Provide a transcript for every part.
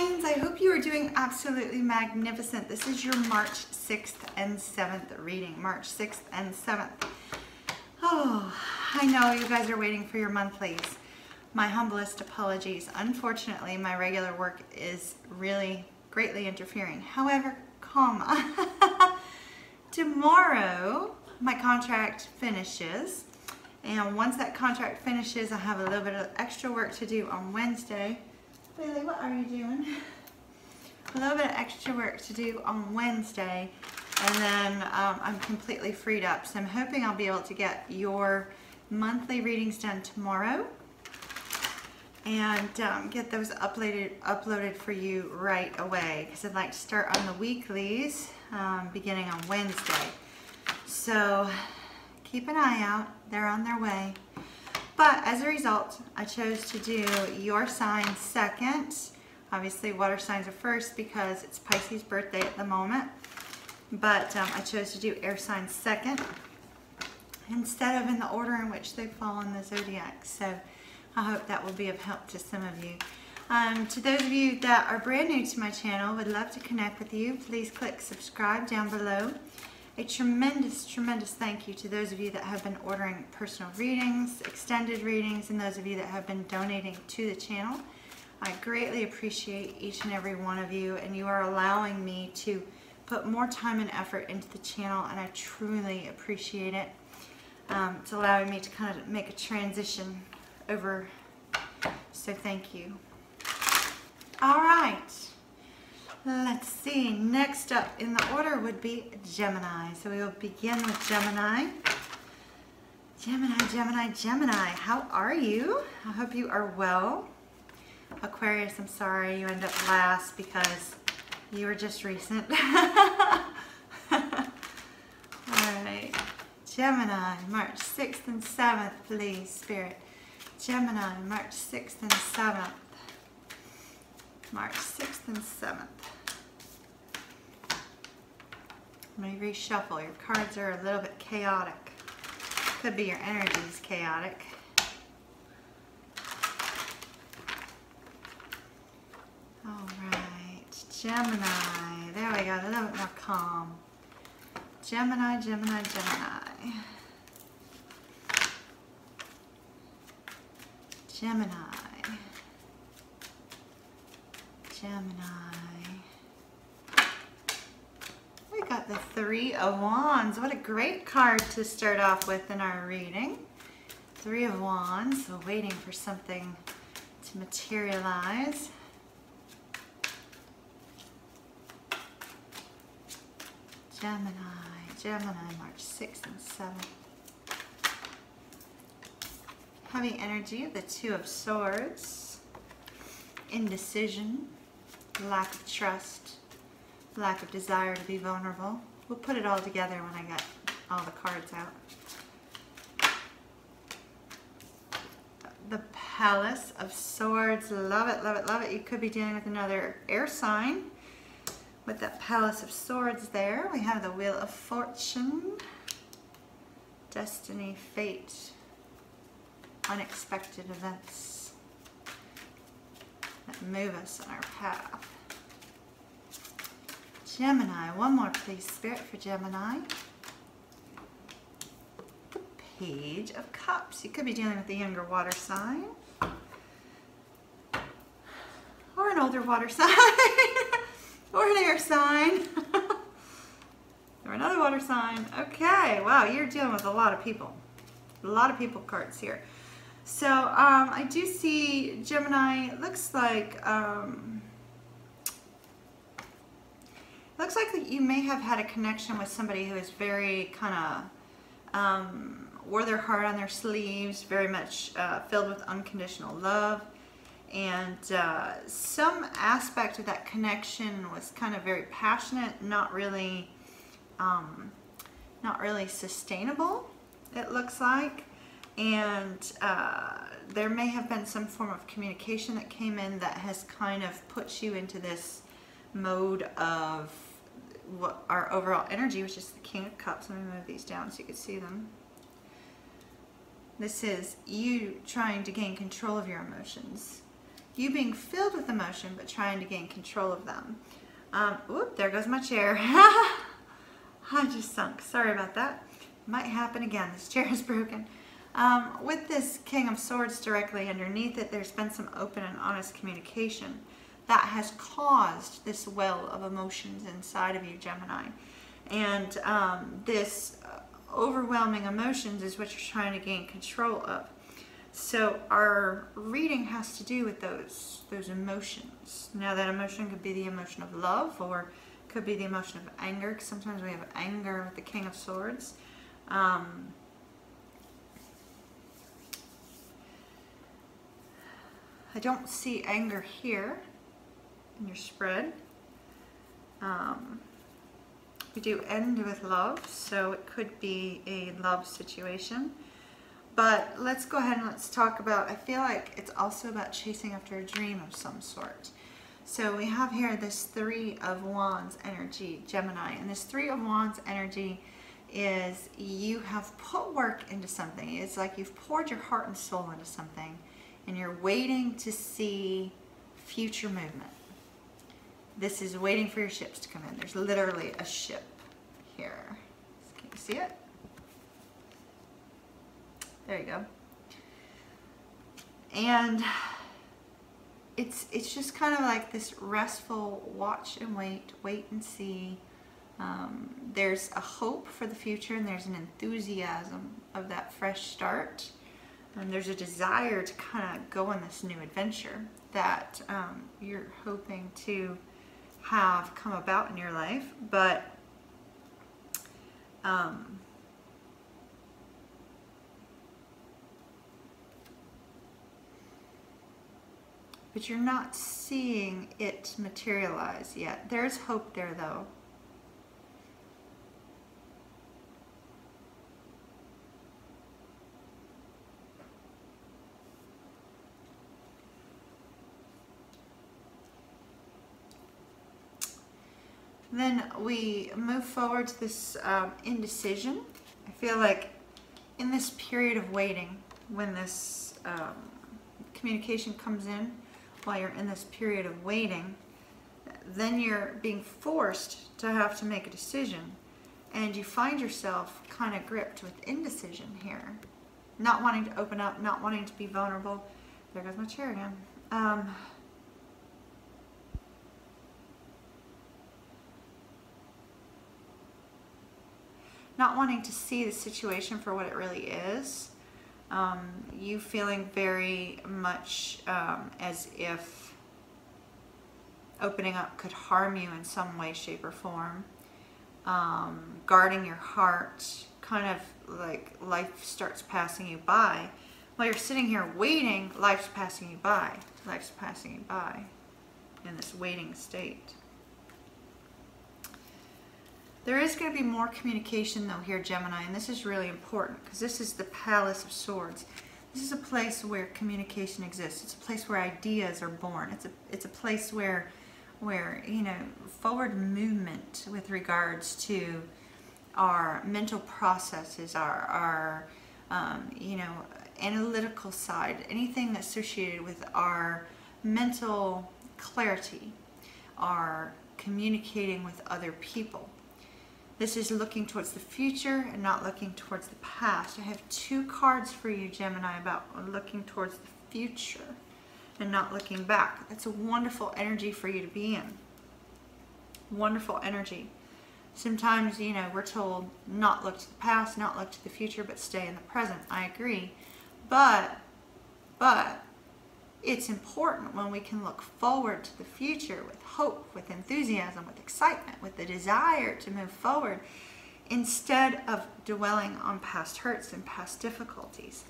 signs, I hope you are doing absolutely magnificent. This is your March 6th and 7th reading. March 6th and 7th. Oh, I know you guys are waiting for your monthlies. My humblest apologies. Unfortunately, my regular work is really greatly interfering. However, tomorrow my contract finishes. And once that contract finishes, I have a little bit of extra work to do on Wednesday. Bailey, what are you doing? A little bit of extra work to do on Wednesday, and then I'm completely freed up. So I'm hoping I'll be able to get your monthly readings done tomorrow and get those uploaded for you right away, because I'd like to start on the weeklies beginning on Wednesday. So keep an eye out. They're on their way. But as a result, I chose to do your sign second. Obviously, water signs are first because it's Pisces' birthday at the moment. But I chose to do air signs second instead of in the order in which they fall in the zodiac. So I hope that will be of help to some of you. To those of you that are brand new to my channel, would love to connect with you. Please click subscribe down below. A tremendous, tremendous thank you to those of you that have been ordering personal readings, extended readings, and those of you that have been donating to the channel. I greatly appreciate each and every one of you, and you are allowing me to put more time and effort into the channel, and I truly appreciate it. It's allowing me to kind of make a transition over, so thank you. All right. Let's see, next up in the order would be Gemini. So we will begin with Gemini. Gemini, how are you? I hope you are well. Aquarius, I'm sorry you end up last because you were just recent. All right, Gemini, March 6th and 7th, please, Spirit. Gemini, March 6th and 7th. March 6th and 7th. Let me reshuffle. Your cards are a little bit chaotic. Could be your energy is chaotic. All right, Gemini. There we go. A little bit more calm. Gemini. Gemini. We got the Three of Wands. What a great card to start off with in our reading. Three of Wands. So waiting for something to materialize. Gemini, March 6th and 7th. Heavy energy of the Two of Swords. Indecision. Lack of trust. Lack of desire to be vulnerable. We'll put it all together when I get all the cards out. The Palace of Swords. Love it, love it, love it. You could be dealing with another air sign with that Palace of Swords there. We have the Wheel of Fortune. Destiny, fate, unexpected events that move us on our path. Gemini, one more please, Spirit, for Gemini. The Page of Cups. You could be dealing with a younger water sign. Or an older water sign. Or an air sign. Or another water sign. Okay, wow, you're dealing with a lot of people. A lot of people cards here. So, I do see Gemini, it looks like that you may have had a connection with somebody who is very kind of wore their heart on their sleeves, very much filled with unconditional love, and some aspect of that connection was kind of very passionate, not really sustainable, it looks like, and there may have been some form of communication that came in that has kind of put you into this mode of what our overall energy, which is the King of Cups. Let me move these down so you can see them. This is you trying to gain control of your emotions. you being filled with emotion, but trying to gain control of them. Whoop, there goes my chair. I just sunk. Sorry about that. Might happen again. This chair is broken. With this King of Swords directly underneath it, there's been some open and honest communication that has caused this well of emotions inside of you, Gemini. And this overwhelming emotions is what you're trying to gain control of. So our reading has to do with those emotions. Now that emotion could be the emotion of love, or could be the emotion of anger, because sometimes we have anger with the King of Swords. I don't see anger here in your spread. We do end with love, so it could be a love situation. But let's go ahead and let's talk about, I feel like it's also about chasing after a dream of some sort. So we have here this Three of Wands energy, Gemini. And this Three of Wands energy is you have put work into something. It's like you've poured your heart and soul into something, and you're waiting to see future movement. This is waiting for your ships to come in. There's literally a ship here. Can you see it? There you go. And it's just kind of like this restful watch and wait and see. There's a hope for the future, and there's an enthusiasm of that fresh start. And there's a desire to kind of go on this new adventure that you're hoping to have come about in your life. But you're not seeing it materialize yet. There's hope there, though. Then we move forward to this indecision. I feel like in this period of waiting, when this communication comes in, while you're in this period of waiting, then you're being forced to have to make a decision, and you find yourself kind of gripped with indecision here, not wanting to open up, not wanting to be vulnerable. There goes my chair again. Not wanting to see the situation for what it really is. You feeling very much as if opening up could harm you in some way, shape, or form. Guarding your heart, kind of like life starts passing you by. While you're sitting here waiting, life's passing you by. Life's passing you by in this waiting state. There is going to be more communication though here, Gemini, and this is really important because this is the Palace of Swords. This is a place where communication exists. It's a place where ideas are born. It's a place where you know, forward movement with regards to our mental processes, our you know, analytical side, anything associated with our mental clarity, our communicating with other people. This is looking towards the future and not looking towards the past. I have two cards for you, Gemini, about looking towards the future and not looking back. That's a wonderful energy for you to be in. Wonderful energy. Sometimes, you know, we're told not look to the past, not look to the future, but stay in the present. I agree. But it's important when we can look forward to the future with hope, with enthusiasm, with excitement, with the desire to move forward, instead of dwelling on past hurts and past difficulties.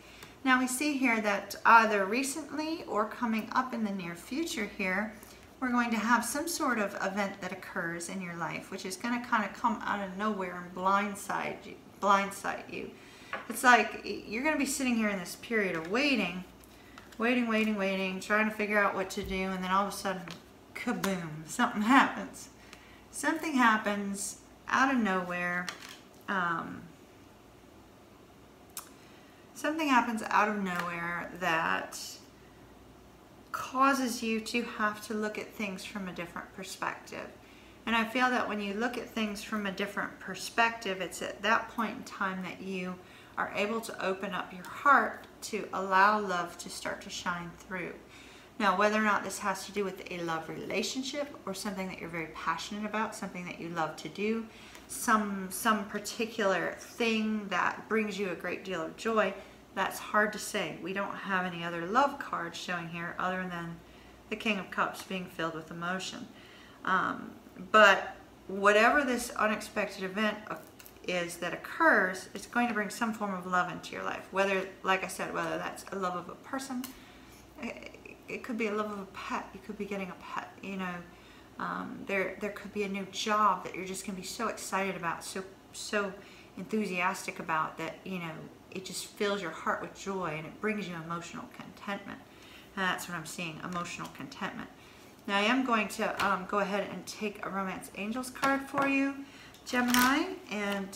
Now we see here that either recently or coming up in the near future here, we're going to have some sort of event that occurs in your life, which is going to kind of come out of nowhere and blindside you. It's like you're going to be sitting here in this period of waiting, trying to figure out what to do, and then all of a sudden, kaboom, something happens. Something happens out of nowhere. Something happens out of nowhere that causes you to have to look at things from a different perspective. And I feel that when you look at things from a different perspective, it's at that point in time that you are able to open up your heart to allow love to start to shine through. Now, whether or not this has to do with a love relationship or something that you're very passionate about, something that you love to do, some particular thing that brings you a great deal of joy, that's hard to say. We don't have any other love cards showing here other than the King of Cups being filled with emotion. But whatever this unexpected event is that occurs, it's going to bring some form of love into your life. Whether, like I said, whether that's a love of a person, it could be a love of a pet. You could be getting a pet, you know. There could be a new job that you're just going to be so excited about, so enthusiastic about, that, you know, it just fills your heart with joy and it brings you emotional contentment. And that's what I'm seeing, emotional contentment. Now I am going to go ahead and take a Romance Angels card for you, Gemini, and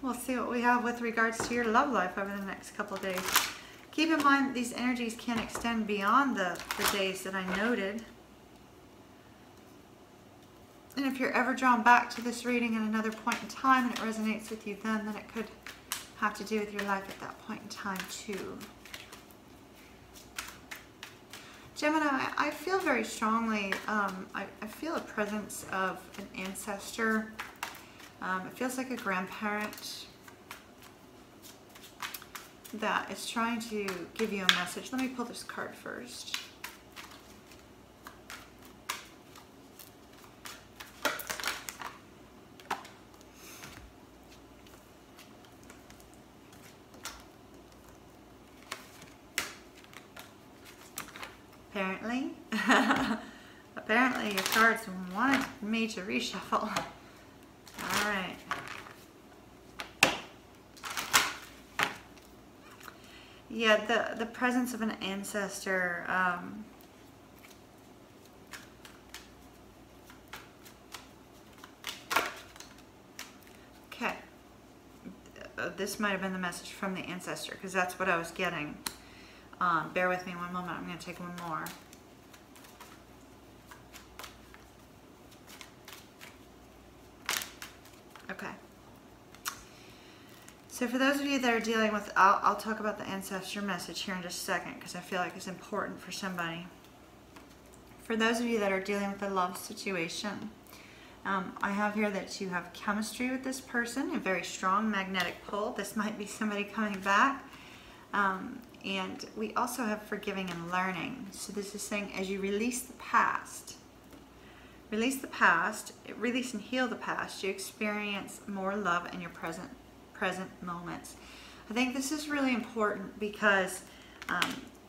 we'll see what we have with regards to your love life over the next couple of days. Keep in mind that these energies can extend beyond the days that I noted. And if you're ever drawn back to this reading at another point in time and it resonates with you then it could have to do with your life at that point in time too. Gemini, I feel very strongly, I feel a presence of an ancestor. It feels like a grandparent that is trying to give you a message. Let me pull this card first. Apparently your cards wanted me to reshuffle. All right. Yeah, the presence of an ancestor. Okay. This might have been the message from the ancestor because that's what I was getting. Bear with me one moment. I'm going to take one more. Okay. So for those of you that are dealing with, I'll talk about the ancestor message here in just a second because I feel like it's important for somebody. For those of you that are dealing with a love situation, I have here that you have chemistry with this person, a very strong magnetic pull. This might be somebody coming back. And we also have forgiving and learning. So this is saying as you release the past, release and heal the past, you experience more love in your present moments. I think this is really important because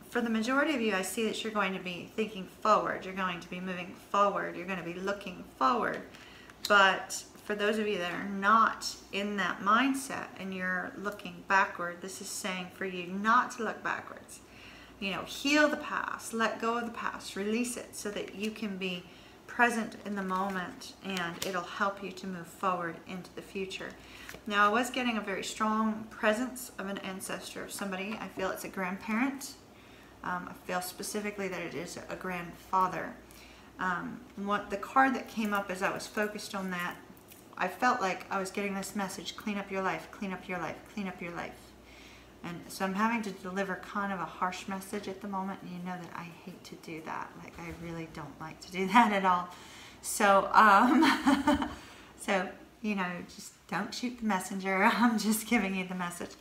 for the majority of you, I see that you're going to be thinking forward. You're going to be moving forward. You're going to be looking forward. But for those of you that are not in that mindset and you're looking backward, this is saying for you not to look backwards. You know, heal the past, let go of the past, release it so that you can be present in the moment and it'll help you to move forward into the future. Now, I was getting a very strong presence of an ancestor of somebody. I feel it's a grandparent. I feel specifically that it is a grandfather. The card that came up as I was focused on that, I felt like I was getting this message, clean up your life, clean up your life, clean up your life. And so I'm having to deliver kind of a harsh message at the moment, and you know that I hate to do that. Like, I really don't like to do that at all. So, so, you know, just don't shoot the messenger. I'm just giving you the message.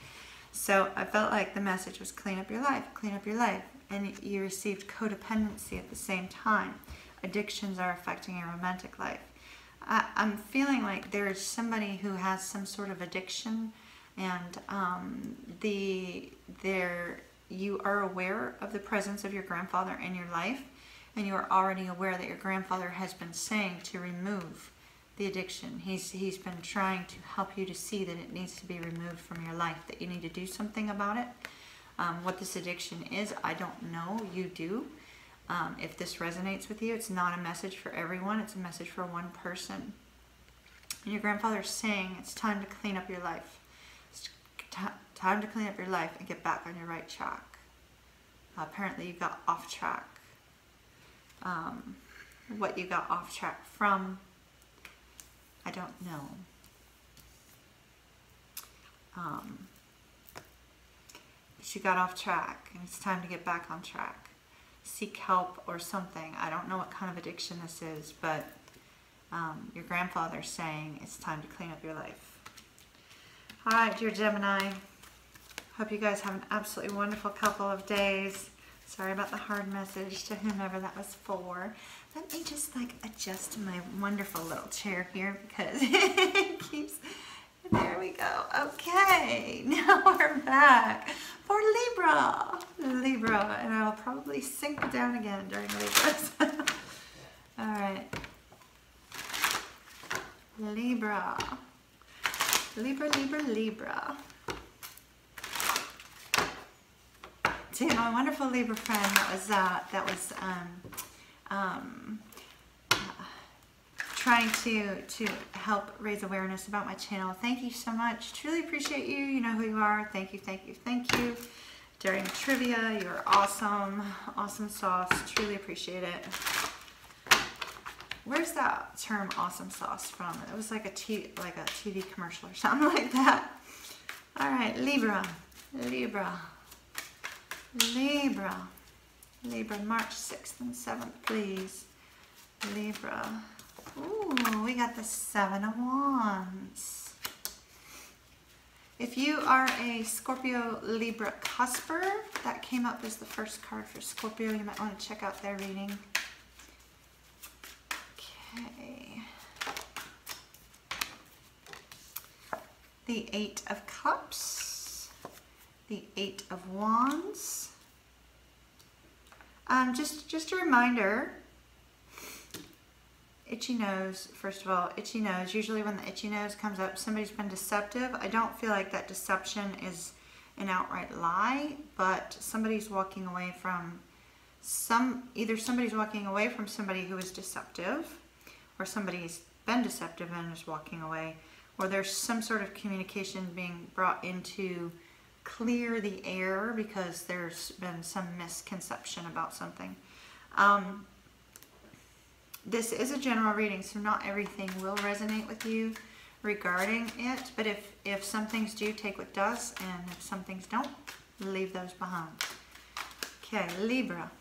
So I felt like the message was clean up your life, clean up your life. And you received codependency at the same time. Addictions are affecting your romantic life. I'm feeling like there's somebody who has some sort of addiction, and you are aware of the presence of your grandfather in your life, and you are already aware that your grandfather has been saying to remove the addiction. He's been trying to help you to see that it needs to be removed from your life, that you need to do something about it. What this addiction is, I don't know. You do. If this resonates with you, it's not a message for everyone. It's a message for one person. And your grandfather is saying it's time to clean up your life. It's time to clean up your life and get back on your right track. Apparently you got off track. What you got off track from, I don't know. But you got off track and it's time to get back on track. Seek help or something. I don't know what kind of addiction this is, but your grandfather's saying it's time to clean up your life. All right, dear Gemini. Hope you guys have an absolutely wonderful couple of days. Sorry about the hard message to whomever that was for. Let me just like adjust my wonderful little chair here because it keeps, there we go. Okay, now we're back for Libra. Libra, and I'll probably sink down again during Libra. All right. Libra. Libra, Libra, Libra. To my wonderful Libra friend that was trying to help raise awareness about my channel. Thank you so much. Truly appreciate you. You know who you are. Thank you, thank you, thank you. During trivia, you're awesome. Awesome sauce. Truly appreciate it. Where's that term awesome sauce from? It was like a TV commercial or something like that. All right, Libra. Libra. Libra. Libra, March 6th and 7th, please. Libra. Ooh, we got the 7 of Wands. If you are a Scorpio Libra cusper, that came up as the first card for Scorpio. You might want to check out their reading. Okay. The 8 of Cups. The 8 of Wands. Just a reminder, itchy nose, first of all, itchy nose. Usually when the itchy nose comes up, somebody's been deceptive. I don't feel like that deception is an outright lie, but somebody's walking away from either somebody's walking away from somebody who is deceptive, or somebody's been deceptive and is walking away, or there's some sort of communication being brought into clear the air because there's been some misconception about something. This is a general reading, so not everything will resonate with you regarding it, but if some things do, take what does, and if some things don't, leave those behind. Okay, Libra.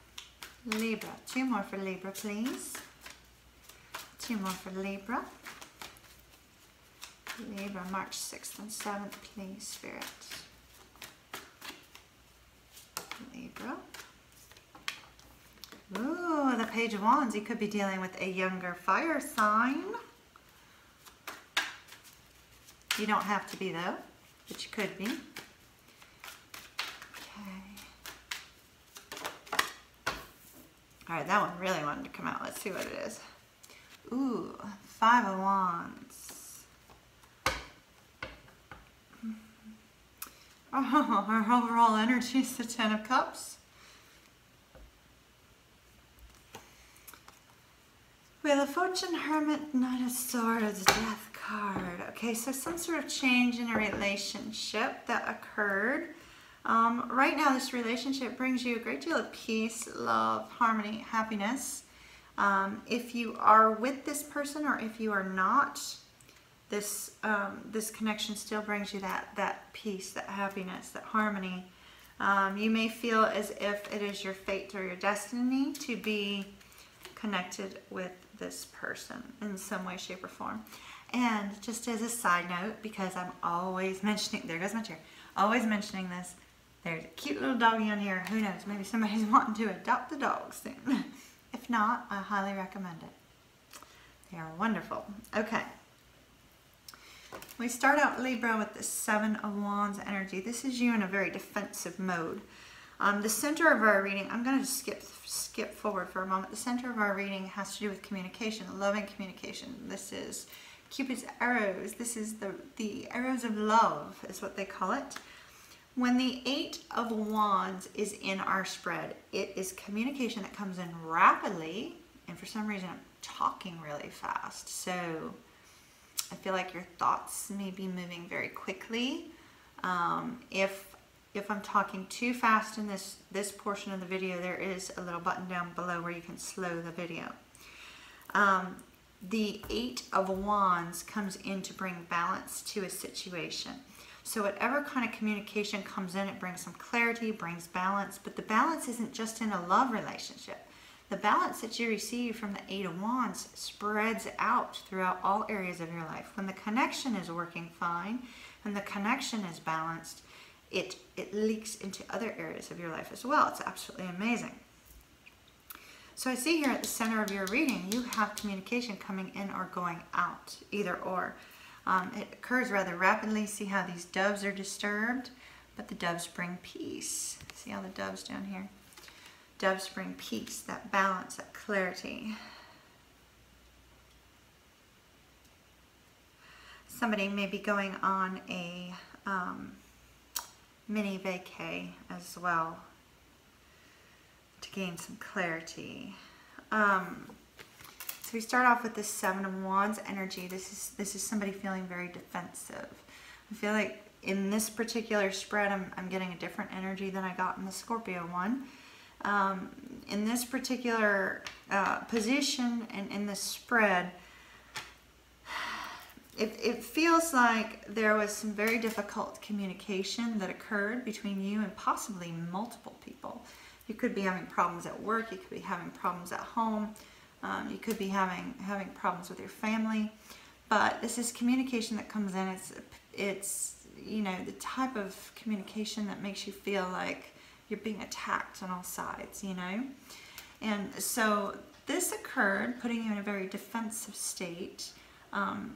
Libra. 2 more for Libra, please. 2 more for Libra. Libra, March 6th and 7th, please, Spirit. Libra. Ooh, the Page of Wands. You could be dealing with a younger fire sign. You don't have to be though, but you could be. Okay. All right, that one really wanted to come out. Let's see what it is. Ooh, 5 of Wands. Oh, our overall energy is the 10 of Cups. Wheel of Fortune, Hermit, Knight of Swords, Death card. Okay, so some sort of change in a relationship that occurred. Right now, this relationship brings you a great deal of peace, love, harmony, happiness. If you are with this person or if you are not, this connection still brings you that peace, that happiness, that harmony. You may feel as if it is your fate or your destiny to be connected with this person in some way, shape, or form. And just as a side note, because I'm always mentioning, there goes my chair, always mentioning this, there's a cute little doggy on here. Who knows, maybe somebody's wanting to adopt a dog soon. If not, I highly recommend it. They are wonderful. Okay. We start out Libra with the 7 of Wands energy. This is you in a very defensive mode. The center of our reading, I'm going to skip forward for a moment. The center of our reading has to do with communication, loving communication. This is Cupid's arrows. This is the arrows of love is what they call it. When the 8 of Wands is in our spread, it is communication that comes in rapidly, and for some reason I'm talking really fast. So I feel like your thoughts may be moving very quickly. If If I'm talking too fast in this portion of the video, there is a little button down below where you can slow the video. The Eight of Wands comes in to bring balance to a situation. So whatever kind of communication comes in, it brings some clarity, brings balance, but the balance isn't just in a love relationship. The balance that you receive from the Eight of Wands spreads out throughout all areas of your life. When the connection is working fine and the connection is balanced, it leaks into other areas of your life as well. It's absolutely amazing. So I see here at the center of your reading, you have communication coming in or going out, either or. It occurs rather rapidly. See how these doves are disturbed? But the doves bring peace. See all the doves down here? Doves bring peace, that balance, that clarity. Somebody may be going on a mini vacay as well to gain some clarity. So we start off with the Seven of Wands energy. This is somebody feeling very defensive. I feel like in this particular spread, I'm getting a different energy than I got in the Scorpio one. In this particular position and in this spread, it feels like there was some very difficult communication that occurred between you and possibly multiple people. You could be having problems at work, you could be having problems at home, you could be having problems with your family, but this is communication that comes in. It's you know, the type of communication that makes you feel like you're being attacked on all sides, you know? And so this occurred, putting you in a very defensive state,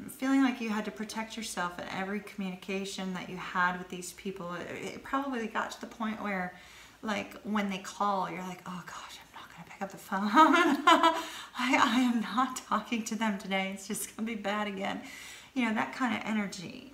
feeling like you had to protect yourself in every communication that you had with these people. It probably got to the point where, like, when they call, you're like, oh gosh, I'm not going to pick up the phone. I am not talking to them today. It's just going to be bad again. You know, that kind of energy.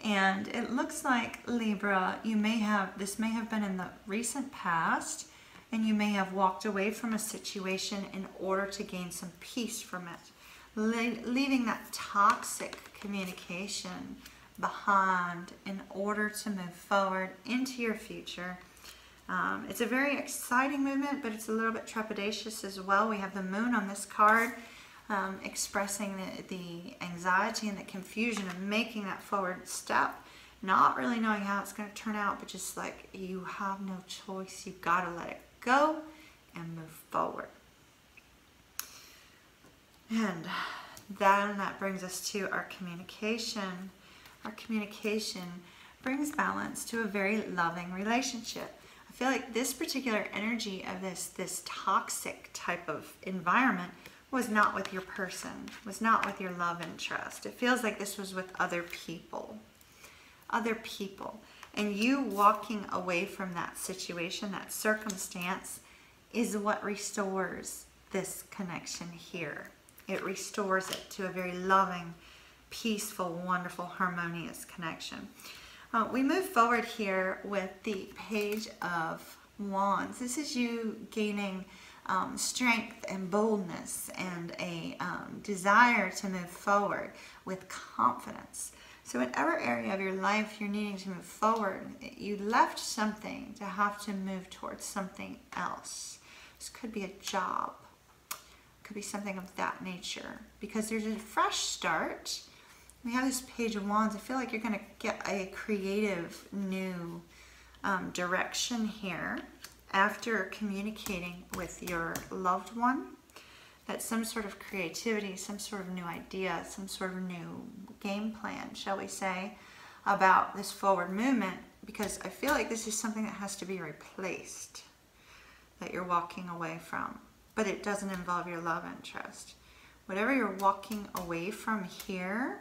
And it looks like, Libra, this may have been in the recent past, and you may have walked away from a situation in order to gain some peace from it, leaving that toxic communication behind in order to move forward into your future. It's a very exciting movement, but it's a little bit trepidatious as well. We have the Moon on this card, expressing the anxiety and the confusion of making that forward step, not really knowing how it's going to turn out, but just like you have no choice. You've got to let it go and move forward. And then that brings us to our communication. Our communication brings balance to a very loving relationship. I feel like this particular energy of this toxic type of environment was not with your person, was not with your love interest. It feels like this was with other people. Other people. And you walking away from that situation, that circumstance, is what restores this connection here. It restores it to a very loving, peaceful, wonderful, harmonious connection. We move forward here with the Page of Wands. This is you gaining strength and boldness and a desire to move forward with confidence. So whatever area of your life you're needing to move forward, you left something to have to move towards something else. This could be a job, could be something of that nature, because there's a fresh start. We have this Page of Wands. I feel like you're going to get a creative new direction here after communicating with your loved one. That's some sort of creativity, some sort of new idea, some sort of new game plan, shall we say, about this forward movement, because I feel like this is something that has to be replaced, that you're walking away from, but it doesn't involve your love interest. Whatever you're walking away from here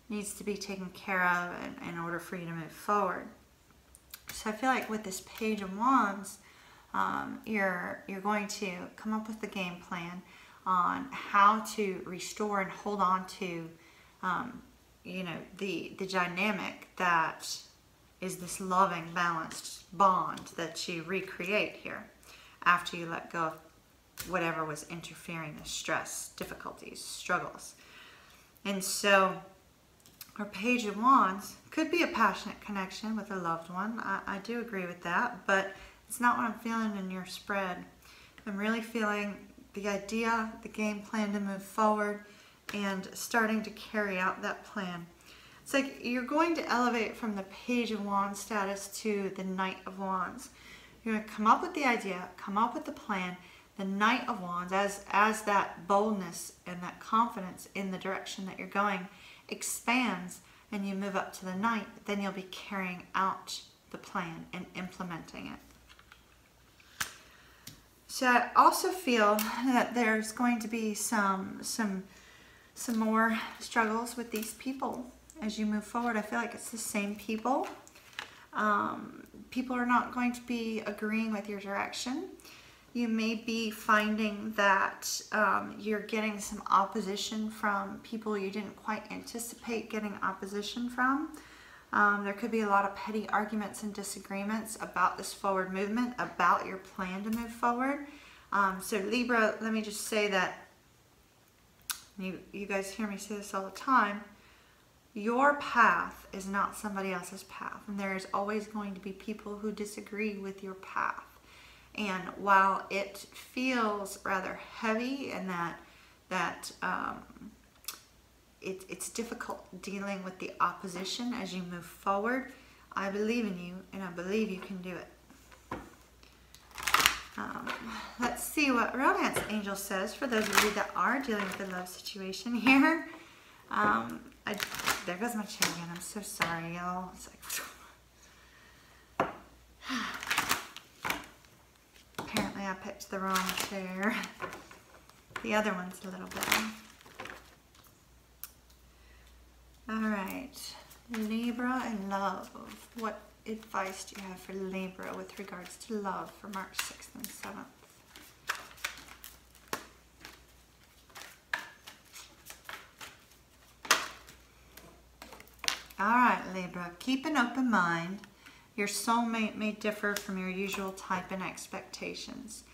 needs to be taken care of in order for you to move forward. So I feel like with this Page of Wands, you're going to come up with the game plan on how to restore and hold on to, you know, the dynamic that is this loving, balanced bond that you recreate here after you let go of whatever was interfering, the stress, difficulties, struggles. And so or Page of Wands could be a passionate connection with a loved one. I do agree with that, but it's not what I'm feeling in your spread. I'm really feeling the idea, the game plan to move forward and starting to carry out that plan. It's like you're going to elevate from the Page of Wands status to the Knight of Wands. You're going to come up with the idea, come up with the plan. The Knight of Wands, as that boldness and that confidence in the direction that you're going expands and you move up to the Knight, then you'll be carrying out the plan and implementing it. So I also feel that there's going to be some more struggles with these people as you move forward. I feel like it's the same people. People are not going to be agreeing with your direction. You may be finding that you're getting some opposition from people you didn't quite anticipate getting opposition from. There could be a lot of petty arguments and disagreements about this forward movement, about your plan to move forward. So Libra, let me just say that, you guys hear me say this all the time, your path is not somebody else's path. And there is always going to be people who disagree with your path. And while it feels rather heavy and that it's difficult dealing with the opposition as you move forward, I believe in you and I believe you can do it. Let's see what Romance Angel says for those of you that are dealing with a love situation here. There goes my chair again. I'm so sorry, y'all. It's like... Apparently I picked the wrong chair. The other one's a little better. Alright, Libra and love. What advice do you have for Libra with regards to love for March 6th and 7th? Alright, Libra, keep an open mind. Your soulmate may differ from your usual type and expectations.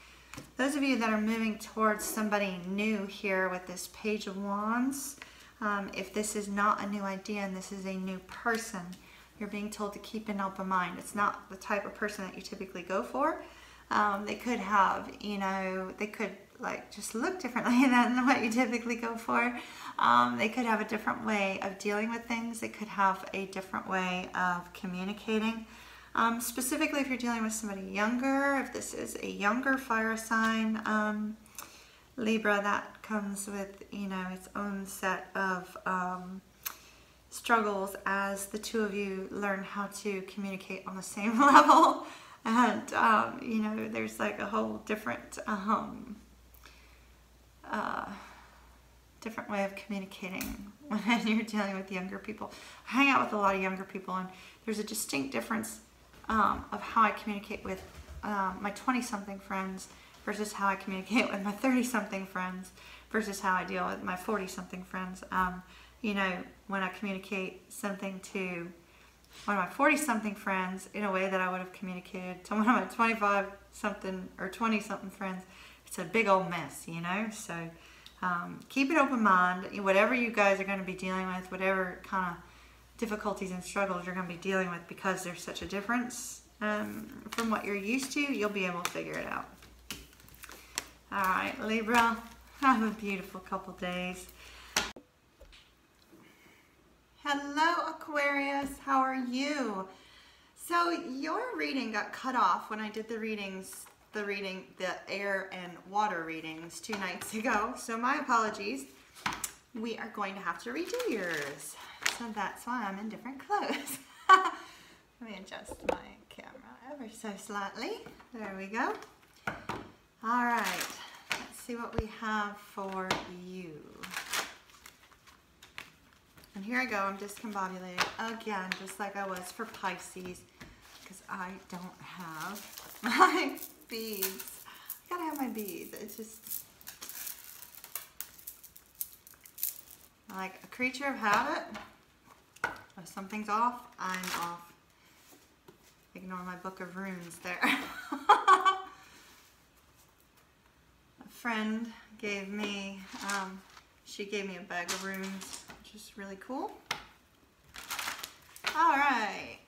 Those of you that are moving towards somebody new here with this Page of Wands, if this is not a new idea and this is a new person, you're being told to keep an open mind. It's not the type of person that you typically go for. They could have, they could like just look differently than what you typically go for. They could have a different way of dealing with things. They could have a different way of communicating. Specifically if you're dealing with somebody younger, if this is a younger fire sign, Libra, that comes with, its own set of struggles as the two of you learn how to communicate on the same level. And, there's like a whole different different way of communicating when you're dealing with younger people. I hang out with a lot of younger people, and there's a distinct difference of how I communicate with my 20-something friends versus how I communicate with my 30-something friends versus how I deal with my 40-something friends. When I communicate something to one of my 40-something friends in a way that I would have communicated to one of my 25-something or 20-something friends, it's a big old mess, So keep an open mind. Whatever you guys are going to be dealing with, whatever kind of difficulties and struggles you're going to be dealing with, because there's such a difference from what you're used to, you'll be able to figure it out. All right, Libra, have a beautiful couple days. Hello, Aquarius. How are you? So your reading got cut off when I did the air and water readings 2 nights ago. So my apologies. We are going to have to redo yours. So that's why I'm in different clothes. Let me adjust my camera ever so slightly. There we go. All right. Let's see what we have for you. And here I go, I'm discombobulated again, just like I was for Pisces, because I don't have my beads. I gotta have my beads. It's just like a creature of habit. If something's off, I'm off. Ignore my book of runes there. A friend gave me, she gave me a bag of runes, which is really cool. All right.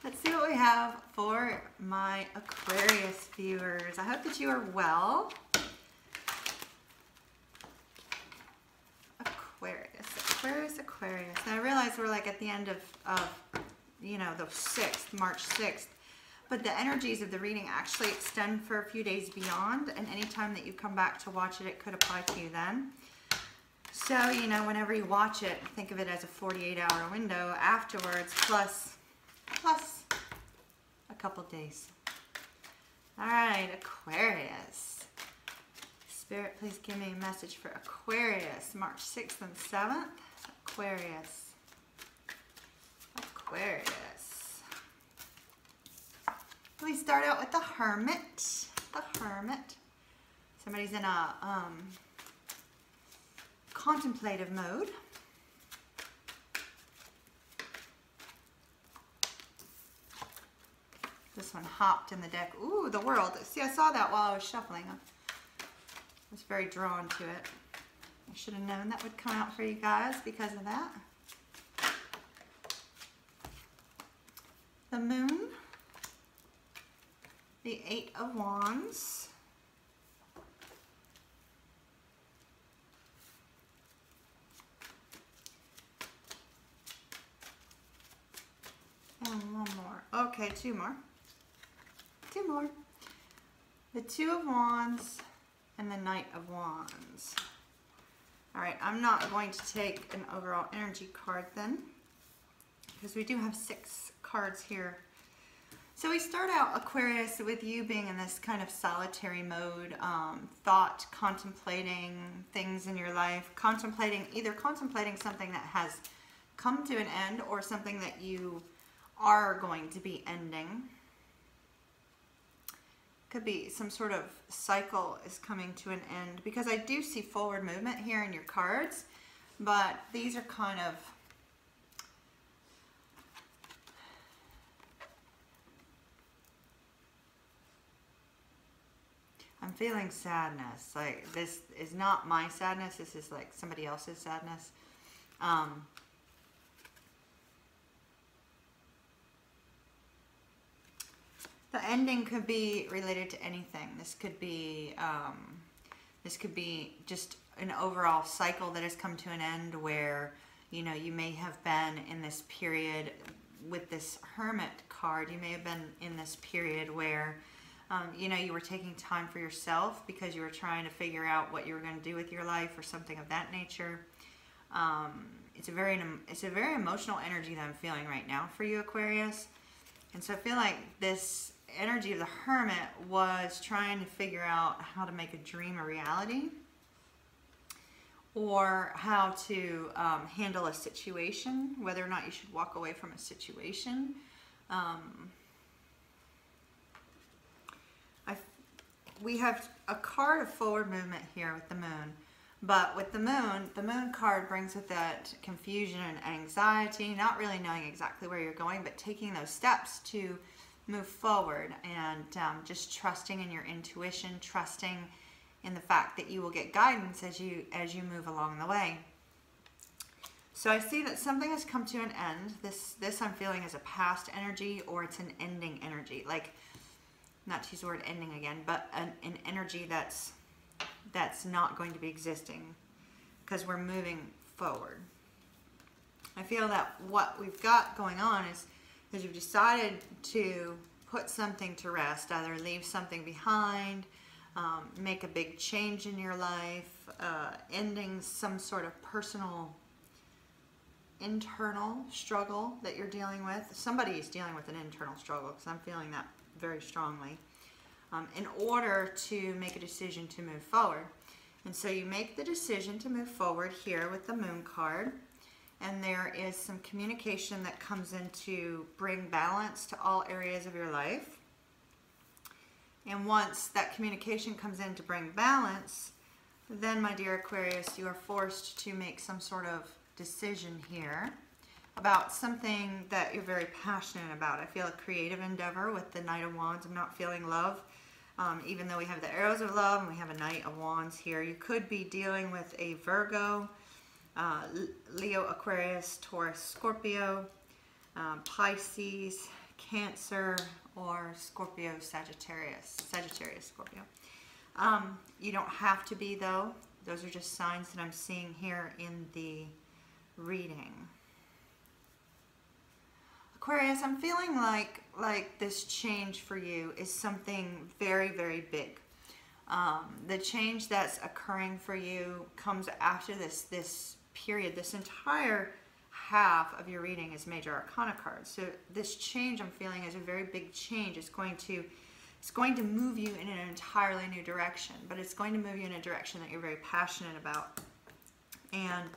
Let's see what we have for my Aquarius viewers. I hope that you are well. Aquarius. Now I realize we're like at the end of you know, the 6th, March 6th, but the energies of the reading actually extend for a few days beyond, and anytime that you come back to watch it, it could apply to you then. So, you know, whenever you watch it, think of it as a 48-hour window afterwards, plus a couple days. All right, Aquarius. Spirit, please give me a message for Aquarius, March 6th and 7th. Aquarius. We start out with the Hermit. Somebody's in a contemplative mode. This one hopped in the deck. Ooh, the World. See, I saw that while I was shuffling. I was very drawn to it. I should have known that would come out for you guys because of that. The Moon. The 8 of Wands. And one more. Okay, two more. The 2 of Wands and the Knight of Wands. All right, I'm not going to take an overall energy card then, because we do have 6 cards here. So we start out, Aquarius, with you being in this kind of solitary mode, thought, contemplating things in your life, either contemplating something that has come to an end or something that you are going to be ending. Could be some sort of cycle is coming to an end, because I do see forward movement here in your cards, but these are kind of I'm feeling sadness. Like, this is not my sadness. This is like somebody else's sadness. The ending could be related to anything. This could be just an overall cycle that has come to an end, where, you know, you may have been in this period with this Hermit card. You may have been in this period where you know, you were taking time for yourself because you were trying to figure out what you were going to do with your life or something of that nature. It's a very emotional energy that I'm feeling right now for you, Aquarius. And so I feel like this energy of the Hermit was trying to figure out how to make a dream a reality, or how to handle a situation, whether or not you should walk away from a situation. We have a card of forward movement here with the Moon, but with the Moon card brings with that confusion and anxiety, not really knowing exactly where you're going, but taking those steps to move forward, and just trusting in your intuition, trusting in the fact that you will get guidance as you move along the way. So I see that something has come to an end. This I'm feeling is a past energy, or it's an ending energy. Like, not to use the word ending again, but an energy that's not going to be existing, because we're moving forward. I feel that what we've got going on is you've decided to put something to rest, either leave something behind, make a big change in your life, ending some sort of personal internal struggle that you're dealing with. Somebody is dealing with an internal struggle, because I'm feeling that very strongly, in order to make a decision to move forward. And so you make the decision to move forward here with the Moon card, and there is some communication that comes in to bring balance to all areas of your life. And once that communication comes in to bring balance, then, my dear Aquarius, you are forced to make some sort of decision here about something that you're very passionate about. I feel a creative endeavor with the Knight of Wands. I'm not feeling love, even though we have the arrows of love and we have a Knight of Wands here. You could be dealing with a Virgo, Leo, Aquarius, Taurus, Scorpio, Pisces, Cancer, or Scorpio, Sagittarius, Scorpio. You don't have to be though. Those are just signs that I'm seeing here in the reading. Aquarius, I'm feeling like this change for you is something very, very big. The change that's occurring for you comes after this period. This entire half of your reading is major arcana cards. So this change I'm feeling is a very big change. It's going to move you in an entirely new direction, but it's going to move you in a direction that you're very passionate about. And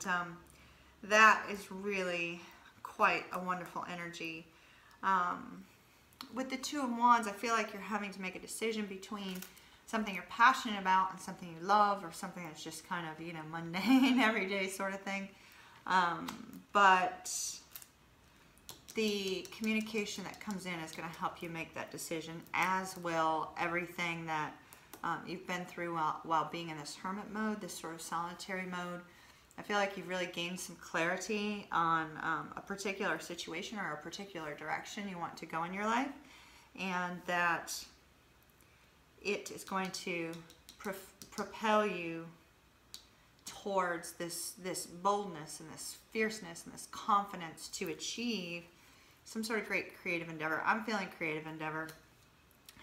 that is really quite a wonderful energy. With the Two of Wands, I feel like you're having to make a decision between something you're passionate about and something you love, or something that's just kind of, you know, mundane, everyday sort of thing. But the communication that comes in is going to help you make that decision, as will everything that you've been through while being in this hermit mode, this sort of solitary mode. I feel like you've really gained some clarity on a particular situation or a particular direction you want to go in your life, and that it is going to propel you towards this boldness and this fierceness and this confidence to achieve some sort of great creative endeavor. I'm feeling creative endeavor.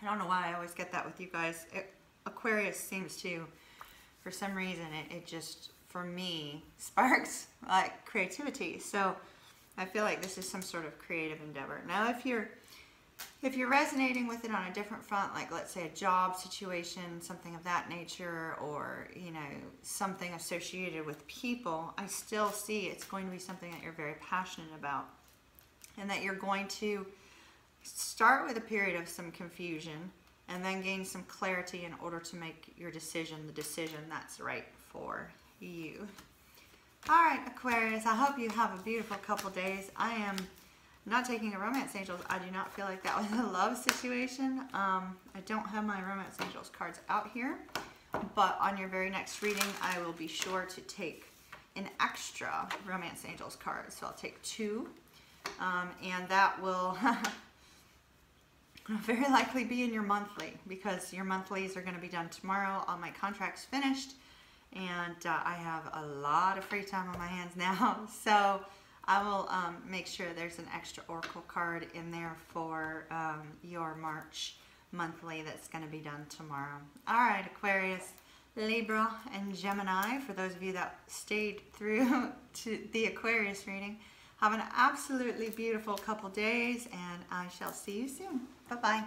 I don't know why I always get that with you guys. Aquarius seems to, for some reason, it just, for me, sparks like creativity. So I feel like this is some sort of creative endeavor. Now, if you're resonating with it on a different front, like let's say a job situation, something of that nature, or, you know, something associated with people, I still see it's going to be something that you're very passionate about, and that you're going to start with a period of some confusion and then gain some clarity in order to make your decision, the decision that's right for you. All right, Aquarius, I hope you have a beautiful couple days. I am not taking a romance angels. I do not feel like that was a love situation. I don't have my romance angels cards out here, but on your very next reading, I will be sure to take an extra romance angels card. So I'll take 2, and that will very likely be in your monthly, because your monthlies are going to be done tomorrow. All my contracts finished, and I have a lot of free time on my hands now. So I will make sure there's an extra oracle card in there for your March monthly that's going to be done tomorrow. All right, Aquarius, Libra, and Gemini, for those of you that stayed through to the Aquarius reading, have an absolutely beautiful couple days, and I shall see you soon. Bye-bye.